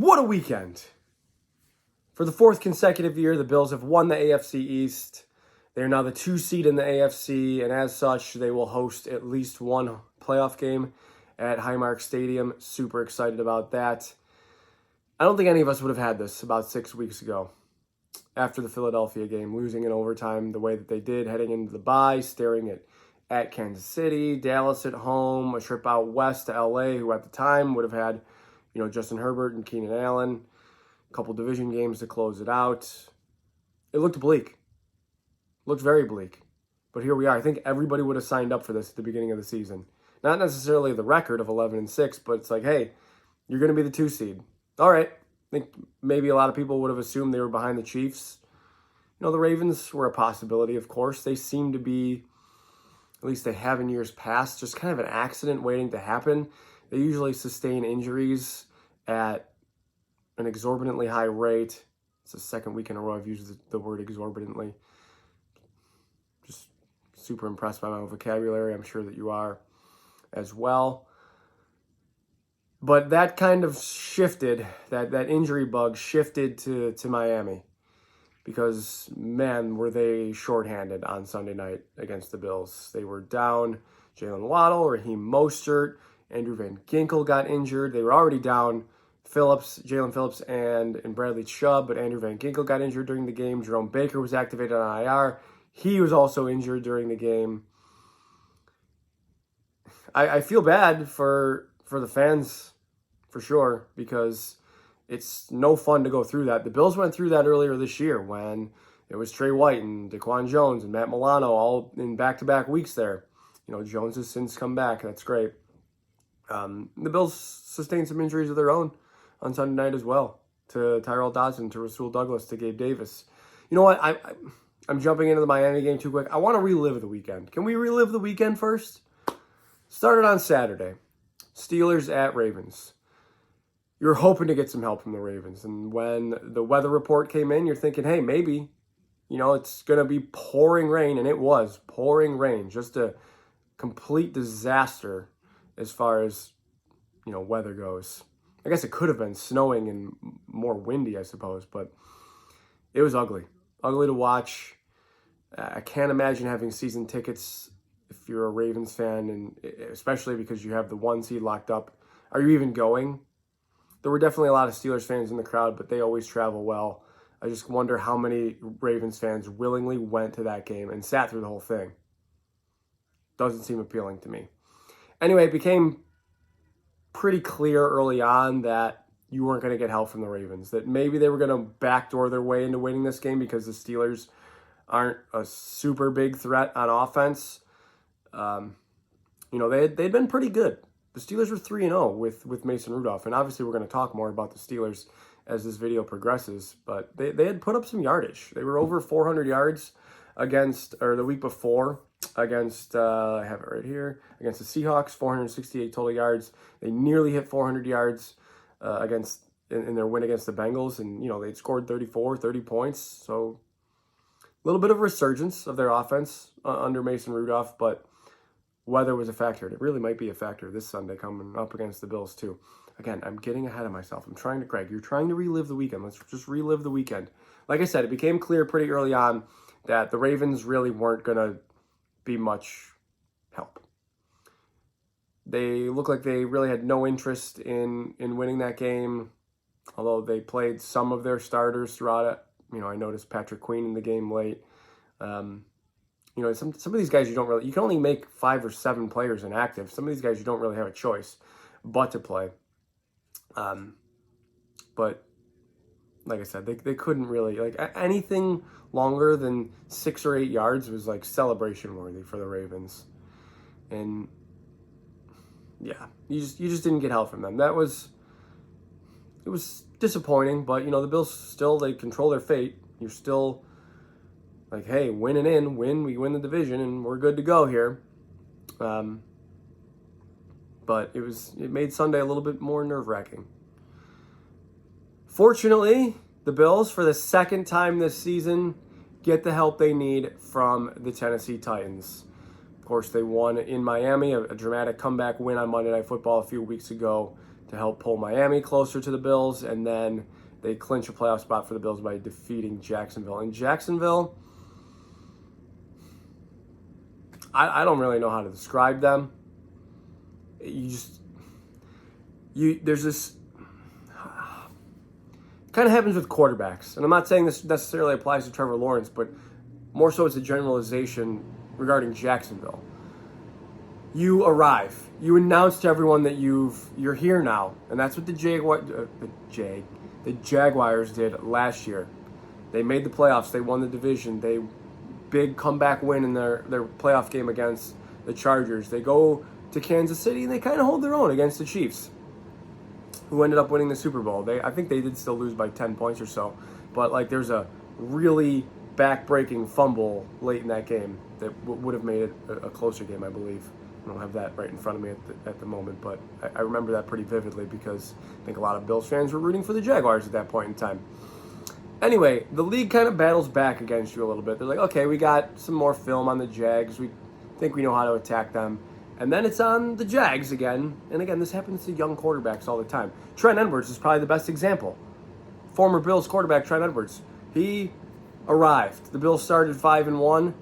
What a weekend. For the fourth consecutive year, the Bills have won the AFC East. They are now the 2 seed in the AFC, and as such, they will host at least one playoff game at Highmark Stadium. Super excited about that. I don't think any of us would have had this about 6 weeks ago after the Philadelphia game, losing in overtime the way that they did, heading into the bye, staring at Kansas City, Dallas at home, a trip out west to LA, who at the time would have had Justin Herbert and Keenan Allen, a couple division games to close it out. It looked bleak. Looked very bleak. But here we are. I think everybody would have signed up for this at the beginning of the season. Not necessarily the record of 11-6, but it's like, hey, you're going to be the 2 seed. All right. I think maybe a lot of people would have assumed they were behind the Chiefs. The Ravens were a possibility, of course. They seem to be, at least they have in years past, just kind of an accident waiting to happen. They usually sustain injuries at an exorbitantly high rate. It's the second week in a row I've used the word exorbitantly. Just super impressed by my vocabulary. I'm sure that you are as well. But that kind of shifted, that injury bug shifted to Miami. Because, man, were they shorthanded on Sunday night against the Bills. They were down Jalen Waddle, Raheem Mostert, Andrew Van Ginkel got injured. They were already down Jalen Phillips and Bradley Chubb, but Andrew Van Ginkel got injured during the game. Jerome Baker was activated on IR. He was also injured during the game. I feel bad for the fans, for sure, because it's no fun to go through that. The Bills went through that earlier this year when it was Trey White and Daquan Jones and Matt Milano all in back-to-back weeks there. Jones has since come back. That's great. The Bills sustained some injuries of their own on Sunday night as well, to Tyrell Dodson, to Rasul Douglas, to Gabe Davis. You know what? I'm jumping into the Miami game too quick. I want to relive the weekend. Can we relive the weekend first? Started on Saturday. Steelers at Ravens. You're hoping to get some help from the Ravens. And when the weather report came in, you're thinking, hey, maybe, it's going to be pouring rain. And it was pouring rain. Just a complete disaster as far as, weather goes. I guess it could have been snowing and more windy, I suppose, but it was ugly. Ugly to watch. I can't imagine having season tickets if you're a Ravens fan, and especially because you have the 1 seed locked up. Are you even going? There were definitely a lot of Steelers fans in the crowd, but they always travel well. I just wonder how many Ravens fans willingly went to that game and sat through the whole thing. Doesn't seem appealing to me. Anyway, it became pretty clear early on that you weren't going to get help from the Ravens, that maybe they were going to backdoor their way into winning this game because the Steelers aren't a super big threat on offense. They'd been pretty good. The Steelers were 3-0 with Mason Rudolph, and obviously we're going to talk more about the Steelers as this video progresses, but they had put up some yardage. They were over 400 yards the week before, against, I have it right here, against the Seahawks, 468 total yards. They nearly hit 400 yards in their win against the Bengals, and, they'd scored 30 points. So a little bit of a resurgence of their offense under Mason Rudolph, but weather was a factor. It really might be a factor this Sunday coming up against the Bills, too. Again, I'm getting ahead of myself. Greg, you're trying to relive the weekend. Let's just relive the weekend. Like I said, it became clear pretty early on that the Ravens really weren't going to be much help. They looked like they really had no interest in winning that game, although they played some of their starters throughout it. I noticed Patrick Queen in the game late. Some of these guys you can only make 5 or 7 players inactive. Some of these guys you don't really have a choice but to play. But like I said, they couldn't really, anything longer than 6 or 8 yards was celebration worthy for the Ravens. And yeah, you just didn't get help from them. It was disappointing, but the Bills still, they control their fate. You're still hey, we win the division and we're good to go here. But it made Sunday a little bit more nerve-wracking. Fortunately, the Bills, for the second time this season, get the help they need from the Tennessee Titans. Of course, they won in Miami, a dramatic comeback win on Monday Night Football a few weeks ago to help pull Miami closer to the Bills, and then they clinch a playoff spot for the Bills by defeating Jacksonville. And Jacksonville, I don't really know how to describe them. There's this, kind of happens with quarterbacks. And I'm not saying this necessarily applies to Trevor Lawrence, but more so it's a generalization regarding Jacksonville. You arrive. You announce to everyone that you're here now. And that's what the Jaguars did last year. They made the playoffs. They won the division. They big comeback win in their playoff game against the Chargers. They go to Kansas City and they kind of hold their own against the Chiefs, who ended up winning the Super Bowl. I think they did still lose by 10 points or so. But like there's a really back-breaking fumble late in that game that would have made it a closer game, I believe. I don't have that right in front of me at the moment, but I remember that pretty vividly because I think a lot of Bills fans were rooting for the Jaguars at that point in time. Anyway, the league kind of battles back against you a little bit. They're like, okay, we got some more film on the Jags. We think we know how to attack them. And then it's on the Jags again. And again, this happens to young quarterbacks all the time. Trent Edwards is probably the best example. Former Bills quarterback Trent Edwards. He arrived. The Bills started 5-1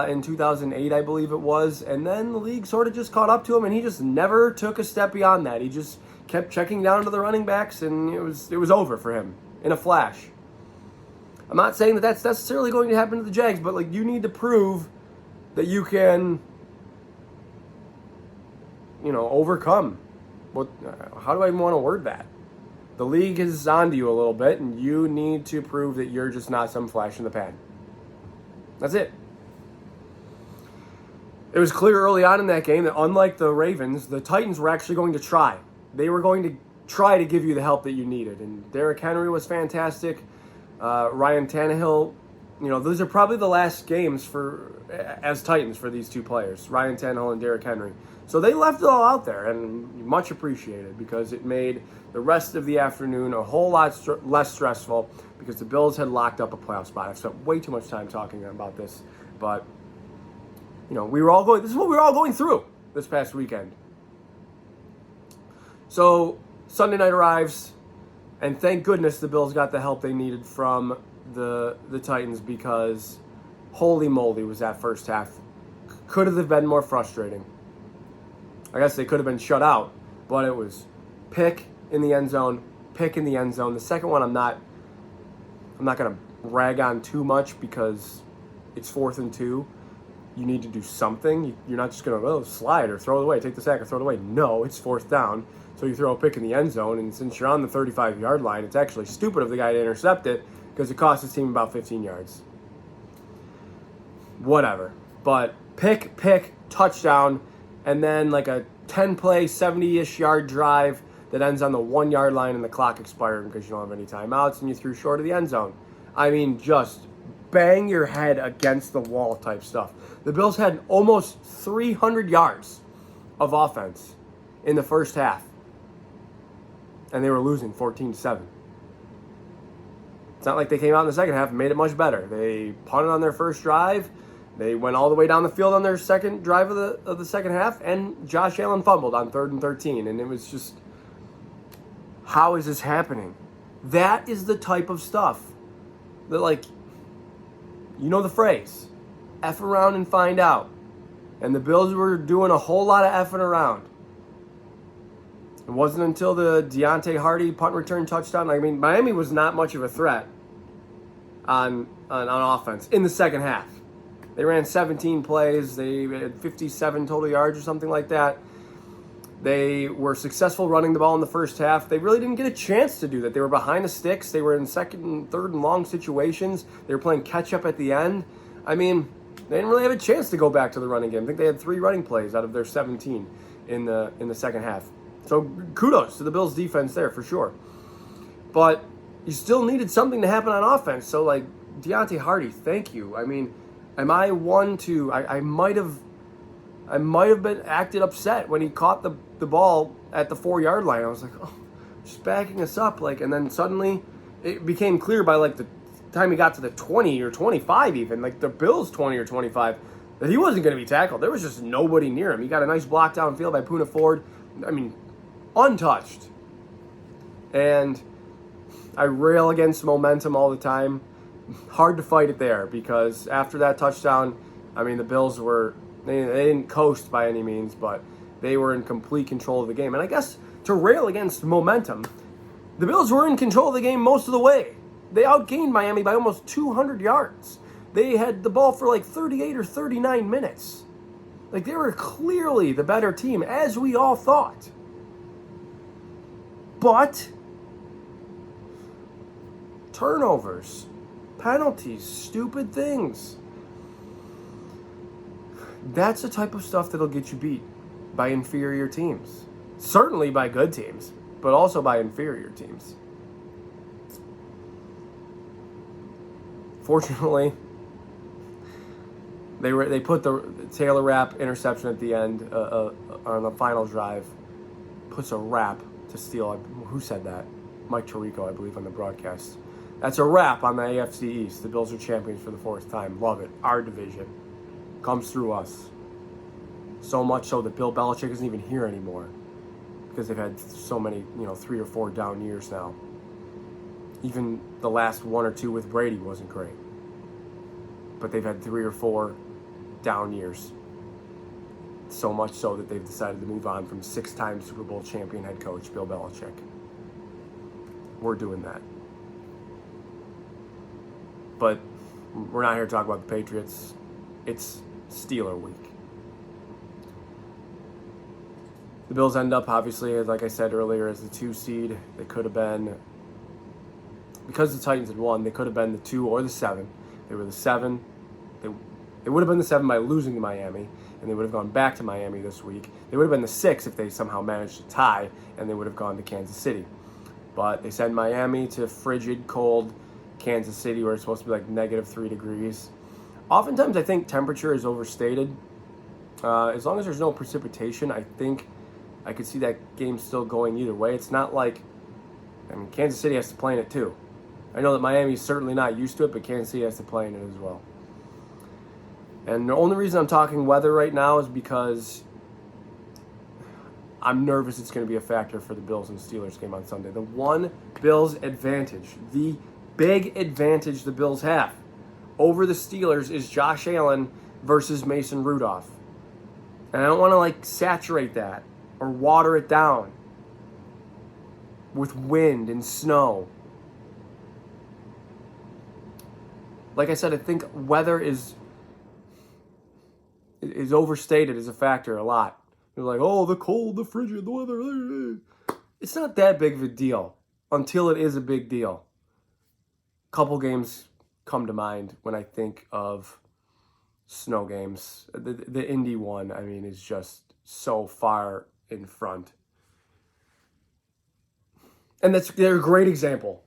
in 2008, I believe it was. And then the league sort of just caught up to him, and he just never took a step beyond that. He just kept checking down to the running backs, and it was over for him in a flash. I'm not saying that that's necessarily going to happen to the Jags, but like you need to prove that you can, overcome. How do I even want to word that? The league is on to you a little bit, and you need to prove that you're just not some flash in the pan. That's it. It was clear early on in that game that unlike the Ravens, the Titans were actually going to try. They were going to try to give you the help that you needed, and Derrick Henry was fantastic. Ryan Tannehill, those are probably the last games as Titans for these two players, Ryan Tannehill and Derrick Henry. So they left it all out there, and much appreciated because it made the rest of the afternoon a whole lot less stressful because the Bills had locked up a playoff spot. I've spent way too much time talking about this, but this is what we were all going through this past weekend. So Sunday night arrives. And thank goodness the Bills got the help they needed from the Titans because holy moly was that first half. Could have been more frustrating. I guess they could have been shut out, but it was pick in the end zone, pick in the end zone. The second one I'm not going to rag on too much because it's 4th and 2. You need to do something. You're not just going to slide or throw it away, take the sack or throw it away. No, it's 4th down. So you throw a pick in the end zone, and since you're on the 35-yard line, it's actually stupid of the guy to intercept it because it cost his team about 15 yards. Whatever. But pick, touchdown, and then like a 10-play, 70-ish yard drive that ends on the 1-yard line and the clock expired because you don't have any timeouts and you threw short of the end zone. I mean, just bang your head against the wall type stuff. The Bills had almost 300 yards of offense in the first half. And they were losing 14-7. It's not like they came out in the second half and made it much better. They punted on their first drive. They went all the way down the field on their second drive of the second half, and Josh Allen fumbled on 3rd and 13. And it was just, how is this happening? That is the type of stuff that, the phrase, F around and find out. And the Bills were doing a whole lot of effing around. It wasn't until the Deontay Hardy punt return touchdown. I mean, Miami was not much of a threat on offense in the second half. They ran 17 plays. They had 57 total yards or something like that. They were successful running the ball in the first half. They really didn't get a chance to do that. They were behind the sticks. They were in 2nd and 3rd and long situations. They were playing catch-up at the end. I mean, they didn't really have a chance to go back to the running game. I think they had 3 running plays out of their 17 in the second half. So kudos to the Bills' defense there for sure. But you still needed something to happen on offense. So, Deontay Hardy, thank you. I mean, am I one to... I might have been acted upset when he caught the ball at the 4-yard line. I was like, oh, just backing us up. And then suddenly it became clear by, the time he got to the 20 or 25 even, the Bills' 20 or 25, that he wasn't going to be tackled. There was just nobody near him. He got a nice block downfield by Poona Ford. I mean, untouched. And I rail against momentum all the time. Hard to fight it there because after that touchdown, I mean, the Bills they didn't coast by any means, but they were in complete control of the game. And I guess to rail against momentum, the Bills were in control of the game most of the way. They outgained Miami by almost 200 yards. They had the ball for like 38 or 39 minutes. Like, they were clearly the better team, as we all thought. But turnovers, penalties, stupid things. That's the type of stuff that'll get you beat by inferior teams. Certainly by good teams, but also by inferior teams. Fortunately, they put the Taylor Rapp interception at the end on the final drive. Puts a wrap to steal. Who said that? Mike Tirico, I believe, on the broadcast. That's a wrap on the AFC East. The Bills are champions for the fourth time. Love it. Our division comes through us. So much so that Bill Belichick isn't even here anymore because they've had so many, 3 or 4 down years now. Even the last 1 or 2 with Brady wasn't great. But they've had 3 or 4 down years. So much so that they've decided to move on from 6-time Super Bowl champion head coach Bill Belichick. We're doing that. But we're not here to talk about the Patriots. It's Steeler week. The Bills end up, obviously, like I said earlier, as the 2 seed. They could have been, because the Titans had won, they could have been the 2 or the 7. They were the 7. They would have been the 7 by losing to Miami, and they would have gone back to Miami this week. They would have been the 6 if they somehow managed to tie, and they would have gone to Kansas City. But they send Miami to frigid, cold Kansas City, where it's supposed to be like -3 degrees. Oftentimes, I think temperature is overstated. As long as there's no precipitation, I think I could see that game still going either way. It's not like, Kansas City has to play in it too. I know that Miami's certainly not used to it, but Kansas City has to play in it as well. And the only reason I'm talking weather right now is because I'm nervous it's going to be a factor for the Bills and Steelers game on Sunday. The one Bills advantage, the big advantage the Bills have over the Steelers is Josh Allen versus Mason Rudolph. And I don't want to saturate that or water it down with wind and snow. Like I said, I think weather is overstated as a factor a lot. They're like, oh, the cold, the frigid, the weather. It's not that big of a deal until it is a big deal. Couple games come to mind when I think of snow games. The Indy one, is just so far in front. And they're a great example.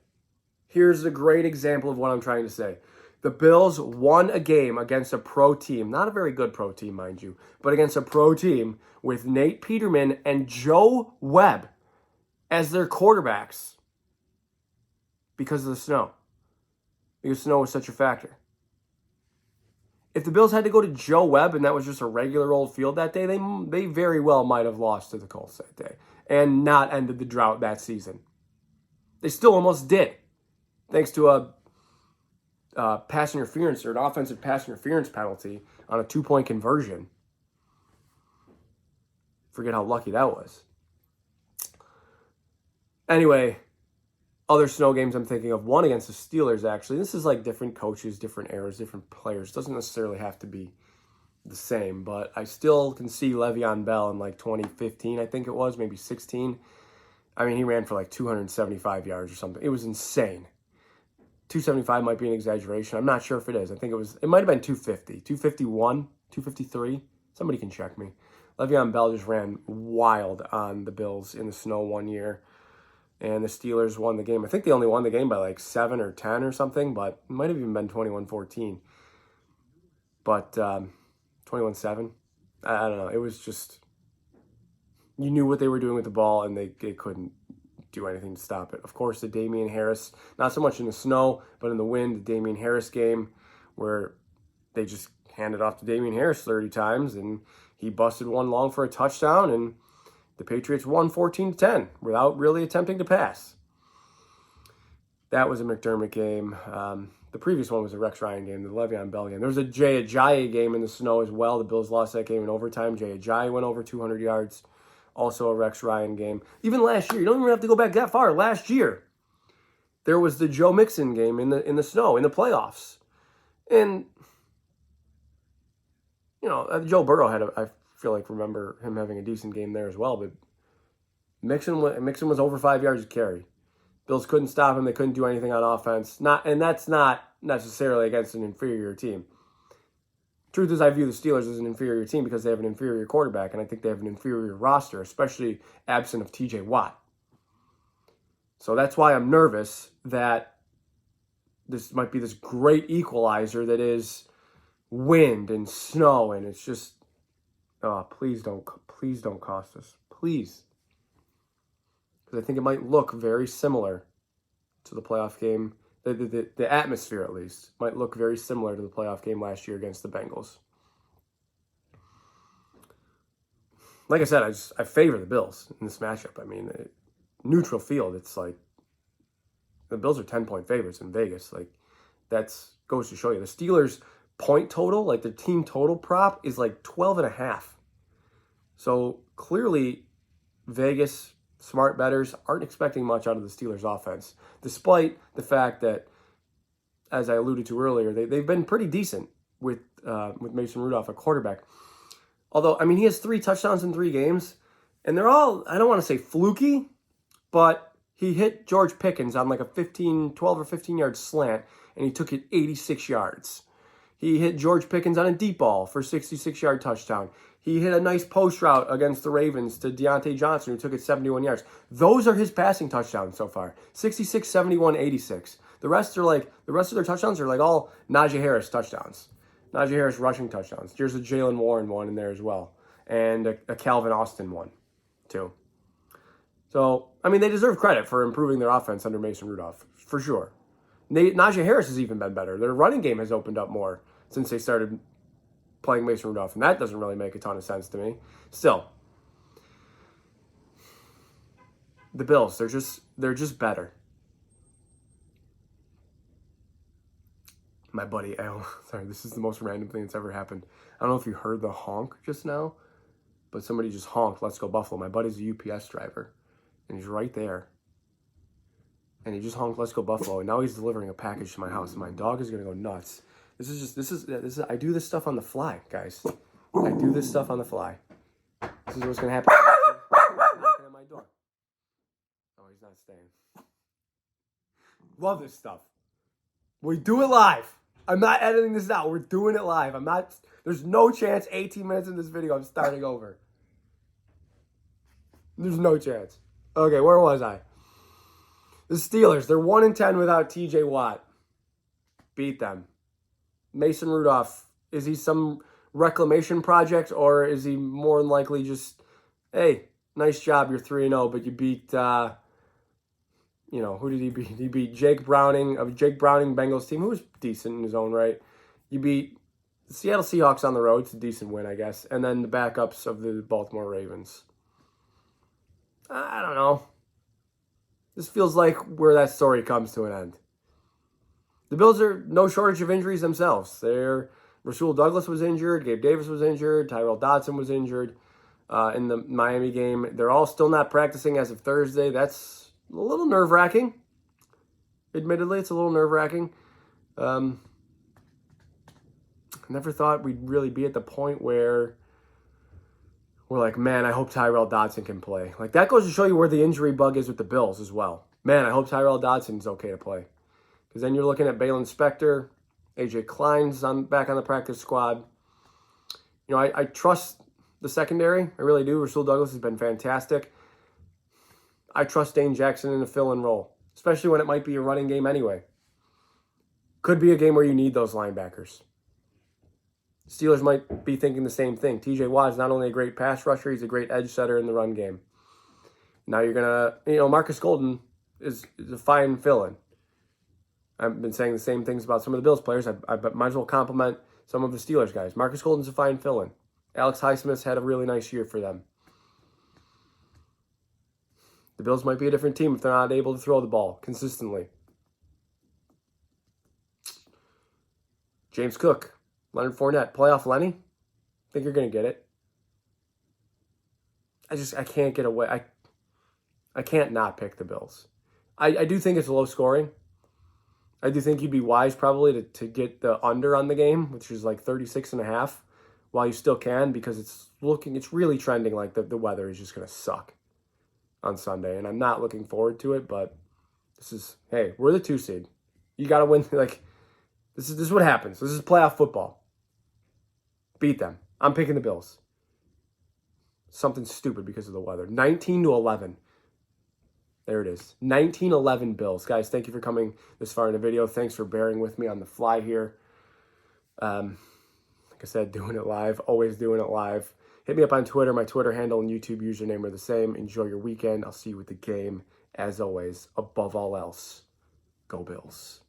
Here's a great example of what I'm trying to say. The Bills won a game against a pro team, not a very good pro team, mind you, but against a pro team with Nate Peterman and Joe Webb as their quarterbacks because of the snow. Because snow was such a factor. If the Bills had to go to Joe Webb and that was just a regular old field that day, they very well might have lost to the Colts that day and not ended the drought that season. They still almost did, thanks to a pass interference or an offensive pass interference penalty on a 2-point conversion. Forget how lucky that was. Anyway, other snow games I'm thinking of, one against the Steelers, actually. This is different coaches, different eras, different players. Doesn't necessarily have to be the same, but I still can see Le'Veon Bell in 2015, I think it was, maybe 16. He ran for 275 yards or something. It was insane. 275 might be an exaggeration. I'm not sure if it is. I think it might have been 250, 251, 253. Somebody can check me. Le'Veon Bell just ran wild on the Bills in the snow one year. And the Steelers won the game. I think they only won the game by 7 or 10 or something, but it might have even been 21-14. But 21-7. I don't know. It was just, you knew what they were doing with the ball, and they couldn't do anything to stop it. Of course, the Damian Harris, not so much in the snow, but in the wind, the Damian Harris game, where they just handed off to Damian Harris 30 times, and he busted one long for a touchdown, and The Patriots won 14-10 without really attempting to pass. That was a McDermott game. The previous one was a Rex Ryan game, the Le'Veon Bell game. There was a Jay Ajayi game in the snow as well. The Bills lost that game in overtime. Jay Ajayi went over 200 yards. Also a Rex Ryan game. Even last year, you don't even have to go back that far. Last year, there was the Joe Mixon game in the snow, in the playoffs. And, Joe Burrow I feel like remember him having a decent game there as well. But Mixon was over 5 yards of carry. Bills couldn't stop him. They couldn't do anything on offense. And that's not necessarily against an inferior team. Truth is, I view the Steelers as an inferior team because they have an inferior quarterback, and I think they have an inferior roster, especially absent of TJ Watt. So that's why I'm nervous that this might be this great equalizer that is wind and snow, and it's just, please don't cost us. Please. Because I think it might look very similar to the playoff game. The atmosphere, at least, might look very similar to the playoff game last year against the Bengals. Like I said, I favor the Bills in this matchup. I mean, neutral field, it's like the Bills are 10-point favorites in Vegas. Like, that's goes to show you. The Steelers' point total, like the team total prop, is like 12.5. So clearly, Vegas smart bettors aren't expecting much out of the Steelers' offense, despite the fact that, as I alluded to earlier, they've been pretty decent with Mason Rudolph, a quarterback. Although, I mean, he has 3 touchdowns in 3 games, and they're all, I don't want to say fluky, but he hit George Pickens on like a 12 or 15-yard slant, and he took it 86 yards. He hit George Pickens on a deep ball for a 66-yard touchdown. He hit a nice post route against the Ravens to Deontay Johnson, who took it 71 yards. Those are his passing touchdowns so far. 66, 71, 86. The rest of their touchdowns are like all Najee Harris touchdowns. Najee Harris rushing touchdowns. There's a Jalen Warren one in there as well. And a Calvin Austin one, too. So, I mean, they deserve credit for improving their offense under Mason Rudolph, for sure. Najee Harris has even been better. Their running game has opened up more since they started playing Mason Rudolph, and that doesn't really make a ton of sense to me. Still, the Bills, they're just better. My buddy, sorry, this is the most random thing that's ever happened. I don't know if you heard the honk just now, but somebody just honked, "Let's go Buffalo." My buddy's a UPS driver, and he's right there. And he just honked, "Let's go Buffalo," and now he's delivering a package to my house, and my dog is going to go nuts. This is I do this stuff on the fly, guys. I do this stuff on the fly. This is what's going to happen. He's knocking at my door. Oh, he's not staying. Love this stuff. We do it live. I'm not editing this out. We're doing it live. There's no chance 18 minutes in this video I'm starting over. There's no chance. Okay, where was I? The Steelers, they're 1-10 without TJ Watt. Beat them. Mason Rudolph, is he some reclamation project, or is he more than likely just, hey, nice job, you're 3-0, but you beat, who did he beat? He beat Jake Browning of Jake Browning Bengals team, who was decent in his own right. You beat the Seattle Seahawks on the road. It's a decent win, I guess. And then the backups of the Baltimore Ravens. I don't know. This feels like where that story comes to an end. The Bills are no shortage of injuries themselves. Rasul Douglas was injured, Gabe Davis was injured, Tyrell Dodson was injured in the Miami game. They're all still not practicing as of Thursday. That's a little nerve-wracking. Admittedly, it's a little nerve-wracking. I never thought we'd really be at the point where we're like, man, I hope Tyrell Dodson can play. Like, that goes to show you where the injury bug is with the Bills as well. Man, I hope Tyrell Dodson's okay to play. Because then you're looking at Balin Spector, AJ Klein's back on the practice squad. I trust the secondary. I really do. Rasul Douglas has been fantastic. I trust Dane Jackson in a fill-in role, especially when it might be a running game anyway. Could be a game where you need those linebackers. Steelers might be thinking the same thing. TJ Watt is not only a great pass rusher, he's a great edge setter in the run game. Now you're going to, Marcus Golden is a fine fill-in. I've been saying the same things about some of the Bills players. I might as well compliment some of the Steelers guys. Marcus Golden's a fine fill-in. Alex Highsmith's had a really nice year for them. The Bills might be a different team if they're not able to throw the ball consistently. James Cook, Leonard Fournette, playoff Lenny. I think you're going to get it. I can't get away. I can't not pick the Bills. I do think it's low scoring. I do think you'd be wise probably to get the under on the game, which is like 36.5, while you still can, because it's really trending like the weather is just going to suck on Sunday. And I'm not looking forward to it, but hey, we're the 2 seed. You got to win. Like, this is what happens. This is playoff football. Beat them. I'm picking the Bills. Something stupid because of the weather. 19-11. There it is. 19-11 Bills. Guys, thank you for coming this far in the video. Thanks for bearing with me on the fly here. Like I said, doing it live. Always doing it live. Hit me up on Twitter. My Twitter handle and YouTube username are the same. Enjoy your weekend. I'll see you with the game. As always, above all else, go Bills.